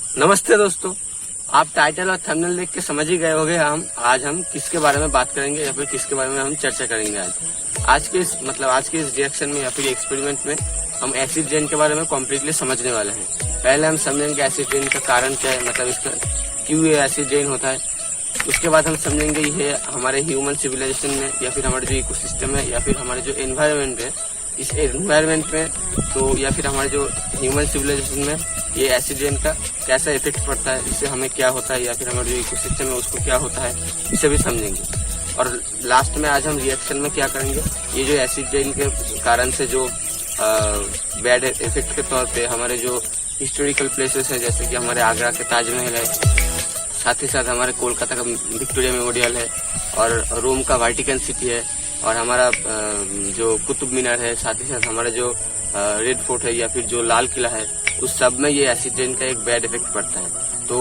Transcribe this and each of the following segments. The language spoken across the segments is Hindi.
नमस्ते दोस्तों, आप टाइटल और थंबनेल देख के समझ ही गए होंगे आज हम किसके बारे में बात करेंगे या फिर किसके बारे में हम चर्चा करेंगे। आज के इस रिएक्शन में या फिर एक्सपेरिमेंट में हम एसिड रेन के बारे में कम्प्लीटली समझने वाले हैं। पहले हम समझेंगे एसिड रेन का कारण क्या है, मतलब इसका क्यों ये एसिड रेन होता है। उसके बाद हम समझेंगे ये हमारे ह्यूमन सिविलाइजेशन में या फिर हमारे जो इकोसिस्टम है या फिर हमारे जो एनवायरनमेंट है, इस एनवायरनमेंट में तो या फिर हमारे जो ह्यूमन सिविलाइजेशन में ये एसिड रेन का कैसा इफेक्ट पड़ता है, इससे हमें क्या होता है या फिर हमारे जो इकोसिस्टम है उसको क्या होता है, इसे भी समझेंगे। और लास्ट में आज हम रिएक्शन में क्या करेंगे, ये जो एसिड रेन के कारण से जो बैड इफेक्ट के तौर पे हमारे जो हिस्टोरिकल प्लेसेस है, जैसे कि हमारे आगरा के ताजमहल है, साथ ही साथ हमारे कोलकाता का विक्टोरिया मेमोरियल है और रोम का वाटिकन सिटी है और हमारा जो कुतुब मीनार है, साथ ही साथ हमारा जो रेड फोर्ट है या फिर जो लाल किला है, उस सब में ये एसिड रेन का एक बैड इफेक्ट पड़ता है। तो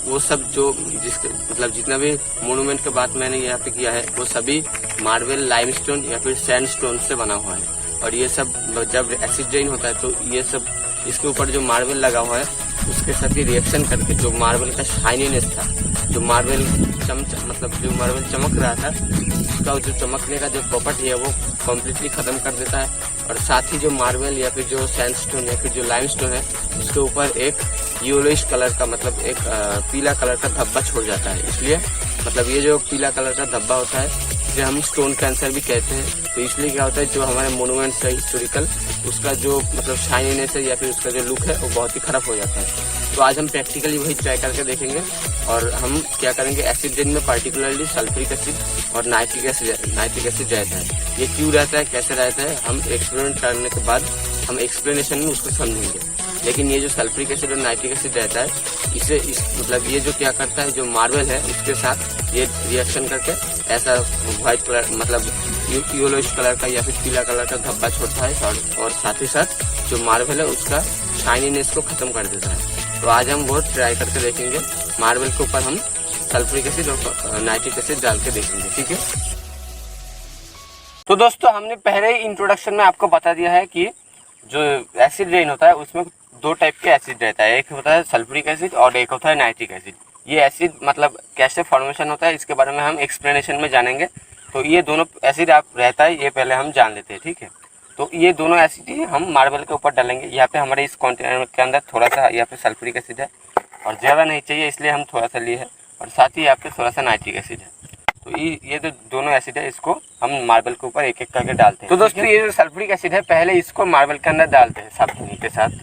वो सब जो जितना भी मोन्यूमेंट की बात मैंने यहाँ पे किया है वो सभी मार्बल, लाइमस्टोन या फिर सैंडस्टोन से बना हुआ है। और ये सब जब एसिड रेन होता है तो ये सब इसके ऊपर जो मार्बल लगा हुआ है उसके साथ ही रिएक्शन करके जो मार्बल का शाइनीनेस था, जो मार्बल जो मार्बल चमक रहा था, उसका जो चमकने का जो प्रॉपर्टी है वो कम्प्लीटली खत्म कर देता है। और साथ ही जो मार्बल या फिर जो सैंडस्टोन या फिर जो लाइमस्टोन है उसके ऊपर एक येलोइश कलर का एक पीला कलर का धब्बा छोड़ जाता है। इसलिए ये जो पीला कलर का धब्बा होता है इसे हम स्टोन कैंसर भी कहते हैं। तो इसलिए क्या होता है, जो हमारे मोन्यूमेंट्स है हिस्टोरिकल, उसका जो शाइनीनेस है या फिर उसका जो लुक है वो बहुत ही खराब हो जाता है। तो आज हम प्रैक्टिकली वही ट्राई करके देखेंगे और हम क्या करेंगे, एसिड रेन में पार्टिकुलरली सल्फ्यूरिक एसिड और नाइट्रिक एसिड रहता है। ये क्यों रहता है, कैसे रहता है, हम एक्सपेरिमेंट करने के बाद हम एक्सप्लेनेशन में उसको समझेंगे। लेकिन ये जो सल्फ्यूरिक एसिड और नाइट्रिक एसिड रहता है, इसे ये जो क्या करता है, जो मार्बल है उसके साथ ये रिएक्शन करके ऐसा व्हाइट कलर येलोइश कलर का या फिर पीला कलर का धब्बा छोड़ता है और साथ ही साथ जो मार्बल है उसका शाइनीनेस को खत्म कर देता है। तो आज हम वो ट्राई करके देखेंगे। मार्बल के ऊपर हम सल्फ्यूरिक एसिड और नाइट्रिक एसिड डाल के देखेंगे, ठीक है। तो दोस्तों, हमने पहले ही इंट्रोडक्शन में आपको बता दिया है कि जो एसिड रेन होता है उसमें दो टाइप के एसिड रहता है, एक होता है सल्फ्यूरिक एसिड और एक होता है नाइट्रिक एसिड। ये एसिड कैसे फॉर्मेशन होता है इसके बारे में हम एक्सप्लेनेशन में जानेंगे। तो ये दोनों एसिड रहता है, ये पहले हम जान लेते हैं, ठीक है। तो ये दोनों एसिड ही हम मार्बल के ऊपर डालेंगे। यहाँ पे हमारे इस कंटेनर के अंदर थोड़ा सा यहाँ पे सल्फ्यूरिक एसिड है और ज़्यादा नहीं चाहिए, इसलिए हम थोड़ा सा लिए है, और साथ ही यहाँ पे थोड़ा सा नाइट्रिक एसिड है। तो ये जो दोनों एसिड है इसको हम मार्बल के ऊपर एक एक करके डालते हैं। तो दोस्तों, ये जो सल्फ्यूरिक एसिड है पहले इसको मार्बल के अंदर डालते हैं साबुन के साथ।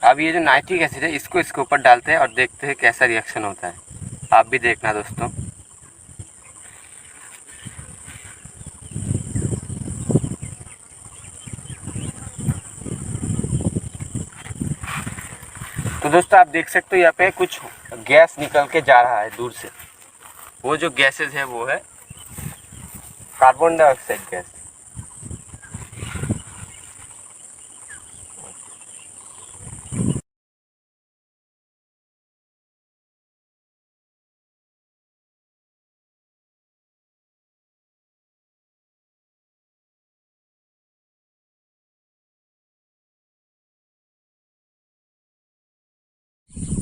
अब ये जो नाइट्रिक एसिड है इसको इसके ऊपर डालते हैं और देखते हैं कैसा रिएक्शन होता है। आप भी देखना दोस्तों। तो दोस्तों, आप देख सकते हो यहाँ पे कुछ गैस निकल के जा रहा है दूर से। वो जो गैसेस है वो है कार्बन डाइऑक्साइड गैस।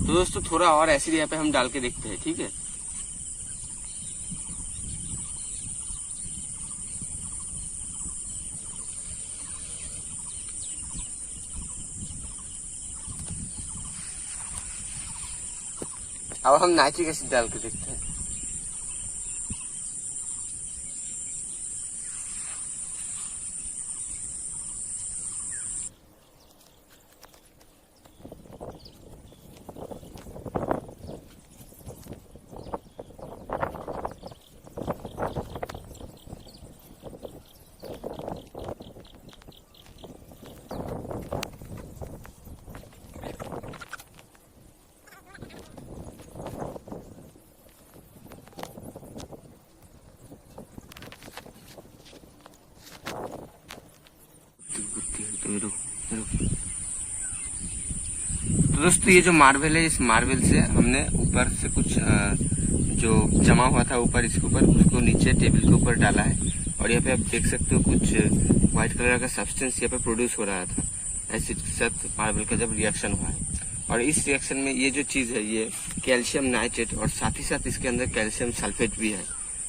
तो दोस्तों, थोड़ा और एसिड यहाँ पे हम डाल के देखते हैं, ठीक है। अब हम नाइट्रिक एसिड डाल के देखते हैं। तो दोस्तों, ये जो मार्बल है, इस मार्बल से हमने ऊपर से कुछ जो जमा हुआ था ऊपर इसके ऊपर, उसको नीचे टेबल के ऊपर डाला है। और यहाँ पे आप देख सकते हो कुछ व्हाइट कलर का सब्सटेंस यहाँ पे प्रोड्यूस हो रहा था एसिड के साथ मार्बल का जब रिएक्शन हुआ है। और इस रिएक्शन में ये जो चीज है ये कैल्शियम नाइट्रेट और साथ ही साथ इसके अंदर कैल्शियम सल्फेट भी है।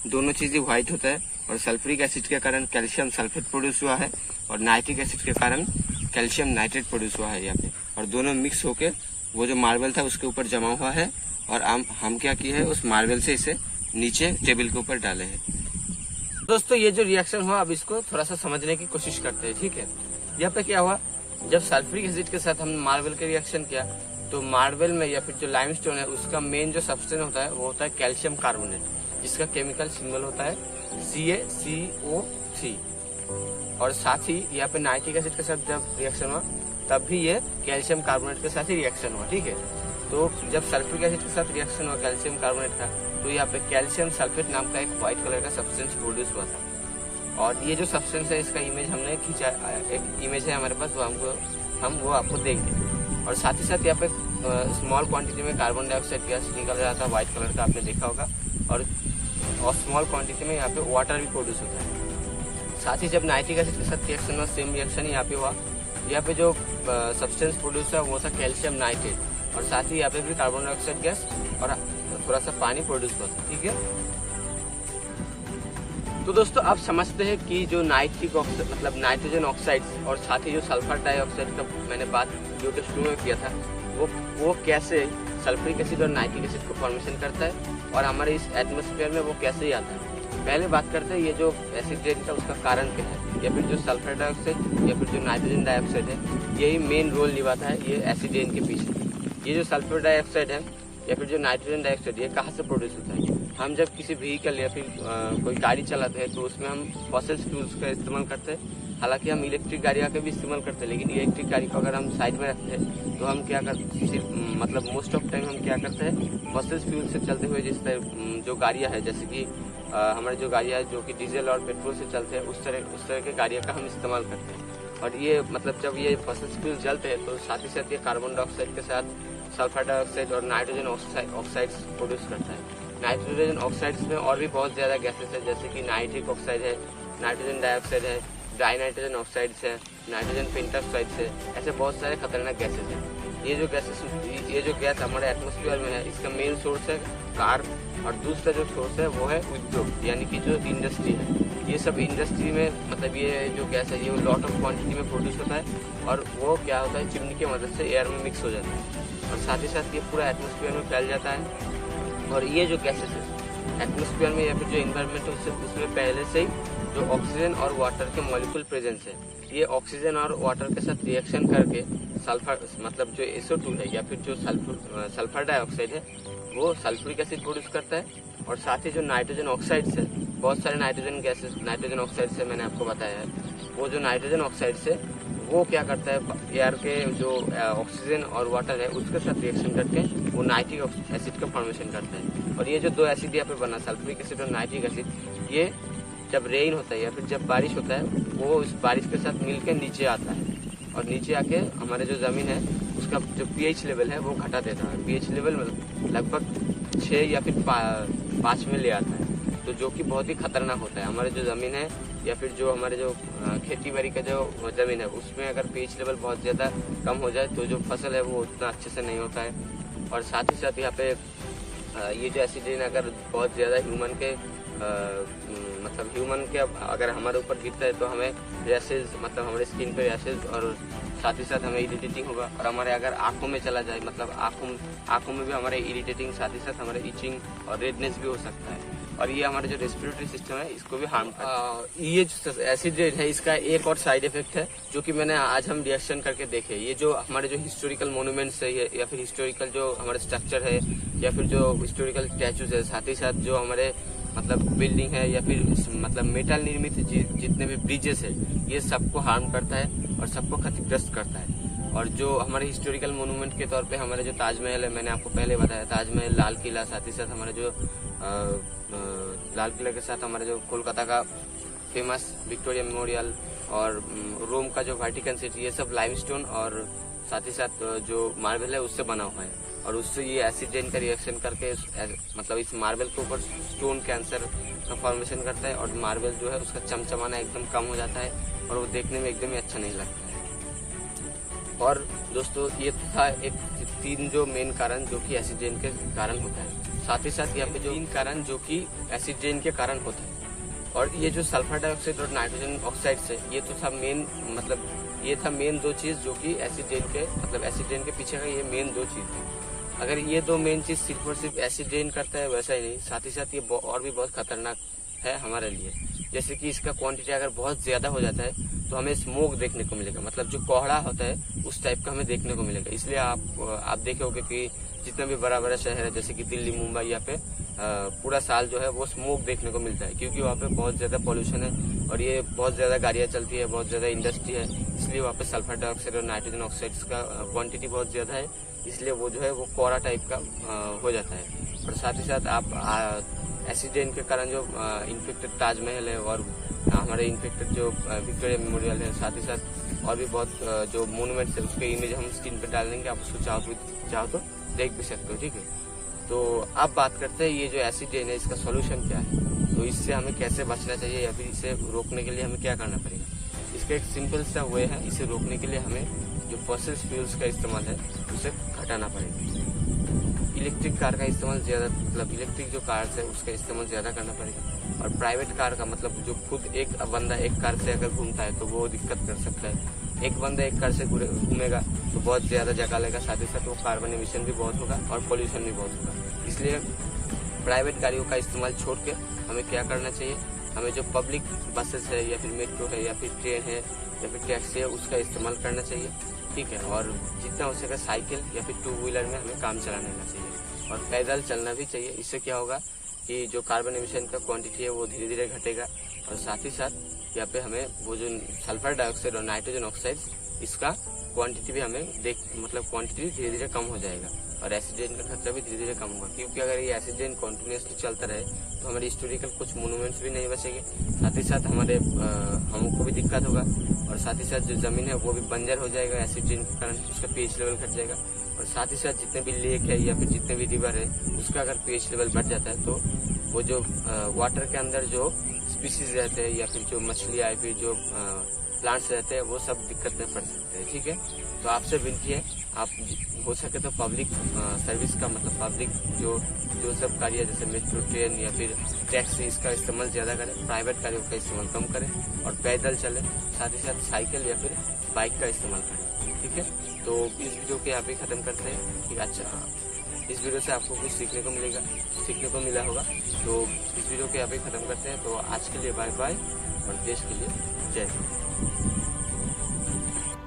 दोनों चीजें व्हाइट होता है और सल्फ्यूरिक एसिड के कारण कैल्शियम सल्फेट प्रोड्यूस हुआ है और नाइट्रिक एसिड के कारण कैल्शियम नाइट्रेट प्रोड्यूस हुआ है यहाँ पे। और दोनों मिक्स होके वो जो मार्बल था उसके ऊपर जमा हुआ है और हम क्या किए है उस मार्बल से इसे नीचे टेबल के ऊपर डाले हैं। दोस्तों ये जो रिएक्शन हुआ अब इसको थोड़ा सा समझने की कोशिश करते हैं, ठीक है। यहाँ पे क्या हुआ, जब सल्फ्यूरिक एसिड के साथ हमने मार्बल के रिएक्शन किया तो मार्बल में या फिर जो लाइमस्टोन है उसका मेन जो सब्सटेंस होता है वो होता है कैल्शियम कार्बोनेट, जिसका केमिकल सिंबल होता है CaCO3। और साथ ही यहाँ पे नाइट्रिक एसिड के साथ जब रिएक्शन हुआ तब भी ये कैल्शियम कार्बोनेट के साथ ही रिएक्शन हुआ, ठीक है। तो जब सल्फ्यूरिक एसिड के साथ रिएक्शन हुआ कैल्शियम कार्बोनेट का तो यहाँ पे कैल्शियम सल्फेट नाम का एक व्हाइट कलर का सब्सटेंस प्रोड्यूस हुआ था। और ये जो सब्सटेंस है इसका इमेज हमने खींचा, एक इमेज है हमारे पास, वो वो आपको देंगे। और साथ ही साथ यहाँ पे स्मॉल क्वांटिटी में कार्बन डाइऑक्साइड गैस निकल रहा था व्हाइट कलर का, आपने देखा होगा। और स्मॉल क्वांटिटी में यहाँ पे वाटर भी प्रोड्यूस होता है। साथ ही जब नाइट्रिक एसिड के साथ रिएक्शन हुआ सेम रिएक्शन यहाँ पे हुआ। यहाँ पे जो सब्सटेंस प्रोड्यूस है वो था कैल्शियम नाइट्रेट और साथ ही यहाँ पे भी कार्बन डाइऑक्साइड गैस और थोड़ा सा पानी प्रोड्यूस हुआ था, ठीक है। तो दोस्तों आप समझते हैं कि जो नाइट्रिक ऑक्साइड मतलब नाइट्रोजन ऑक्साइड और साथ ही जो सल्फर डाइऑक्साइड का मैंने बात वीडियो के शुरू में किया था वो कैसे सल्फ्यूरिक एसिड और नाइट्रिक एसिड को फॉर्मेशन करता है और हमारे इस एटमॉस्फेयर में वो कैसे ही आता है। पहले बात करते हैं ये जो एसिड रेन था उसका कारण क्या है, या फिर जो सल्फर डाइऑक्साइड या फिर जो नाइट्रोजन डाइऑक्साइड है यही मेन रोल निभाता है ये एसिड रेन के पीछे। ये जो सल्फर डाइऑक्साइड है या फिर जो नाइट्रोजन डाइऑक्साइड ये कहाँ से प्रोड्यूस होता है, हम जब किसी व्हीकल या फिर कोई गाड़ी चलाते हैं तो उसमें हम फॉसिल फ्यूल्स का इस्तेमाल करते हैं। हालांकि हम इलेक्ट्रिक गाड़ियों का भी इस्तेमाल करते हैं, लेकिन इलेक्ट्रिक गाड़ी को अगर हम साइड में रखते हैं तो हम क्या करते हैं, मतलब मोस्ट ऑफ टाइम हम क्या करते हैं फॉसिल फ्यूल से चलते हुए जिस तरह जो गाड़ियाँ है जैसे कि हमारी जो गाड़ियाँ है जो कि डीजल और पेट्रोल से चलते हैं उस तरह के गाड़ियों का हम इस्तेमाल करते हैं। और ये मतलब जब ये फॉसिल फ्यूल जलते हैं तो साथ ही साथ ये कार्बन डाइऑक्साइड के साथ सल्फर डाइऑक्साइड और नाइट्रोजन ऑक्साइड्स प्रोड्यूस करता है। नाइट्रोजन ऑक्साइड्स में और भी बहुत ज़्यादा गैसेस है जैसे कि नाइट्रिक ऑक्साइड है, नाइट्रोजन डाइऑक्साइड है, डाई नाइट्रोजन ऑक्साइड्स है, नाइट्रोजन पेंटॉक्साइड्स है, ऐसे बहुत सारे खतरनाक गैसेस हैं। ये जो गैस हमारे एटमॉस्फेयर में है इसका मेन सोर्स है कार और दूसरा जो सोर्स है वो है उद्योग यानी कि जो इंडस्ट्री है। ये सब इंडस्ट्री में मतलब ये जो गैस है ये लॉट ऑफ क्वांटिटी में प्रोड्यूस होता है और वो क्या होता है चिमनी की मदद से एयर में मिक्स हो जाता है और साथ ही साथ ये पूरा एटमॉस्फेयर में फैल जाता है। और ये जो गैसेस है एटमॉस्फेयर में या फिर जो एनवायरनमेंट है उसमें पहले से ही जो ऑक्सीजन और वाटर के मॉलिक्यूल प्रेजेंस है, ये ऑक्सीजन और वाटर के साथ रिएक्शन करके सल्फर मतलब जो SO2 है या फिर जो सल्फर डाइऑक्साइड है वो सल्फ्यूरिक एसिड प्रोड्यूस करता है। और साथ ही जो नाइट्रोजन ऑक्साइड्स है बहुत सारे नाइट्रोजन गैसेस नाइट्रोजन ऑक्साइड्स है मैंने आपको बताया है, वो जो नाइट्रोजन ऑक्साइड्स है वो क्या करता है एयर के जो ऑक्सीजन और वाटर है उसके साथ रिएक्शन करके वो नाइट्रिक एसिड का फॉर्मेशन करता है। और ये जो दो एसिड यहाँ पे बना सल्फ्यूरिक एसिड और नाइट्रिक एसिड, ये जब रेन होता है या फिर जब बारिश होता है वो उस बारिश के साथ मिलकर नीचे आता है और नीचे आके हमारे जो ज़मीन है उसका जो pH लेवल है वो घटा देता है। pH लेवल में लगभग 6 या फिर 5 में ले आता है, तो जो कि बहुत ही खतरनाक होता है। हमारे जो ज़मीन है या फिर जो हमारे जो खेती बाड़ी का जो ज़मीन है उसमें अगर pH लेवल बहुत ज़्यादा कम हो जाए तो जो फसल है वो उतना अच्छे से नहीं होता है। और साथ ही साथ यहाँ पे ये जो एसिड रेन अगर बहुत ज़्यादा ह्यूमन के अगर हमारे ऊपर गिरता है तो हमें रैशेज मतलब हमारे स्किन पे रैशेज और साथ ही साथ हमें इरिटेटिंग होगा। और हमारे अगर आँखों में चला जाए मतलब आँखों में भी हमारे इरिटेटिंग साथ ही साथ हमारे इचिंग और रेडनेस भी हो सकता है और ये हमारे जो रेस्पिरेटरी सिस्टम है इसको भी हार्म करता है। ये जो एसिड रेन है इसका एक और साइड इफेक्ट है जो कि मैंने आज हम रिएक्शन करके देखे। ये जो हमारे जो हिस्टोरिकल मोन्यूमेंट्स है या फिर हिस्टोरिकल जो हमारे स्ट्रक्चर है या फिर जो हिस्टोरिकल स्टैचूज है साथ ही साथ जो हमारे मतलब बिल्डिंग है या फिर मतलब मेटल निर्मित जितने भी ब्रिजेस है ये सबको हार्म करता है और सबको क्षतिग्रस्त करता है। और जो हमारे हिस्टोरिकल मोन्यूमेंट के तौर पे हमारे जो ताजमहल है मैंने आपको पहले बताया ताजमहल, लाल किला, साथ ही साथ हमारे जो लाल किला के साथ हमारे जो कोलकाता का फेमस विक्टोरिया मेमोरियल और रोम का जो वेटिकन सिटी, ये सब लाइमस्टोन और साथ ही साथ जो मार्बल है उससे बना हुआ है, और उससे ये एसिड रेन का रिएक्शन करके मतलब इस मार्बल के ऊपर स्टोन कैंसर का फॉर्मेशन करता है, और मार्बल जो है उसका चमचमाना एकदम कम हो जाता है, और वो देखने में एकदम ही अच्छा नहीं लगता है। और दोस्तों ये था एक 3 जो मेन कारण जो कि एसिड रेन के कारण होता है। साथ ही साथ यहाँ पे जो 3 कारण जो कि एसिड रेन के कारण होता है, और ये जो सल्फर डाइऑक्साइड और नाइट्रोजन ऑक्साइड से ये तो था मेन, मतलब ये था मेन 2 चीज जो कि एसिड रेन के मतलब एसिड रेन के पीछे का ये मेन 2 चीज है। अगर ये 2 मेन चीज सिर्फ और सिर्फ एसिड रेन करता है वैसा ही नहीं, साथ ही साथ ये और भी बहुत खतरनाक है हमारे लिए। जैसे कि इसका क्वांटिटी अगर बहुत ज्यादा हो जाता है तो हमें स्मोक देखने को मिलेगा, मतलब जो कोहरा होता है उस टाइप का हमें देखने को मिलेगा। इसलिए आप देखे होंगे कि जितना भी बड़ा बड़ा शहर है जैसे कि दिल्ली, मुंबई, यहाँ पे पूरा साल जो है वो स्मोक देखने को मिलता है, क्योंकि वहाँ पे बहुत ज्यादा पॉल्यूशन है और ये बहुत ज्यादा गाड़ियाँ चलती है, बहुत ज्यादा इंडस्ट्री है, इसलिए वहाँ पे सल्फर डाइऑक्साइड और नाइट्रोजन ऑक्साइड्स का क्वांटिटी बहुत ज्यादा है, इसलिए वो जो है वो कोहरा टाइप का हो जाता है। और साथ ही साथ आप एसिड रेन के कारण जो इन्फेक्टेड ताजमहल है और हमारे इन्फेक्टेड जो विक्टोरिया मेमोरियल है, साथ ही साथ और भी बहुत जो मोन्यूमेंट्स है उसके इमेज हम स्क्रीन पर डाल देंगे, आप उसको चाहो तो देख भी सकते हो, ठीक है। तो अब बात करते हैं ये जो एसिड रेन है इसका सॉल्यूशन क्या है, तो इससे हमें कैसे बचना चाहिए या फिर इसे रोकने के लिए हमें क्या करना पड़ेगा। इसका एक सिंपल सा वे है, इसे रोकने के लिए हमें जो फॉसिल फ्यूल्स का इस्तेमाल है उसे घटाना पड़ेगा। इलेक्ट्रिक कार का इस्तेमाल ज्यादा, मतलब इलेक्ट्रिक जो कार्स है उसका इस्तेमाल ज्यादा करना पड़ेगा, और प्राइवेट कार का मतलब जो खुद एक बंदा एक कार से अगर घूमता है तो वो दिक्कत कर सकता है। एक बंदा एक कार से घूमेगा तो बहुत ज्यादा जगह लेगा, साथ ही साथ वो कार्बन एमिशन भी बहुत होगा और पोल्यूशन भी बहुत होगा। इसलिए प्राइवेट गाड़ियों का इस्तेमाल छोड़ के हमें क्या करना चाहिए, हमें जो पब्लिक बसेस है या फिर मेट्रो है या फिर ट्रेन है या फिर टैक्सी है उसका इस्तेमाल करना चाहिए, ठीक है। और जितना हो सके साइकिल या फिर 2 व्हीलर में हमें काम चला लेना चाहिए, और पैदल चलना भी चाहिए। इससे क्या होगा कि जो कार्बन एमिशन का क्वांटिटी है वो धीरे धीरे घटेगा, और साथ ही साथ यहाँ पे हमें वो जो सल्फर डाइऑक्साइड और नाइट्रोजन ऑक्साइड इसका क्वांटिटी भी हमें मतलब क्वांटिटी धीरे धीरे कम हो जाएगा, और एसिड रेन का खतरा भी धीरे धीरे कम होगा। क्योंकि अगर ये एसिड रेन कंटिन्यूअसली चलता रहे तो हमारे हिस्टोरिकल कुछ मोन्यूमेंट्स भी नहीं बचेंगे, साथ ही साथ हमको भी दिक्कत होगा, और साथ ही साथ जो जमीन है वो भी बंजर हो जाएगा एसिड रेन के कारण, उसका पीएच लेवल घट जाएगा, और साथ ही साथ जितने भी लेक है या फिर जितने भी रिवर है उसका अगर पीएच लेवल बढ़ जाता है तो वो जो वाटर के अंदर जो स्पीसीज रहते हैं या फिर जो मछलियाँ या फिर जो प्लांट्स रहते हैं वो सब दिक्कत में पड़ सकते हैं, ठीक है। तो आपसे विनती है, आप हो सके तो पब्लिक सर्विस का मतलब पब्लिक जो सब कार्य जैसे मेट्रो, ट्रेन या फिर टैक्सी इसका इस्तेमाल ज़्यादा करें, प्राइवेट गाड़ियों का इस्तेमाल कम करें, और पैदल चलें, साथ ही साथ साइकिल या फिर बाइक का इस्तेमाल करें, ठीक है। तो इस वीडियो को यहाँ पे ख़त्म करते हैं, ठीक है। अच्छा, इस वीडियो से आपको कुछ सीखने को मिला होगा, तो इस वीडियो को यहाँ पे ख़त्म करते हैं। तो आज के लिए बाय बाय, और देश के लिए जय हिंद।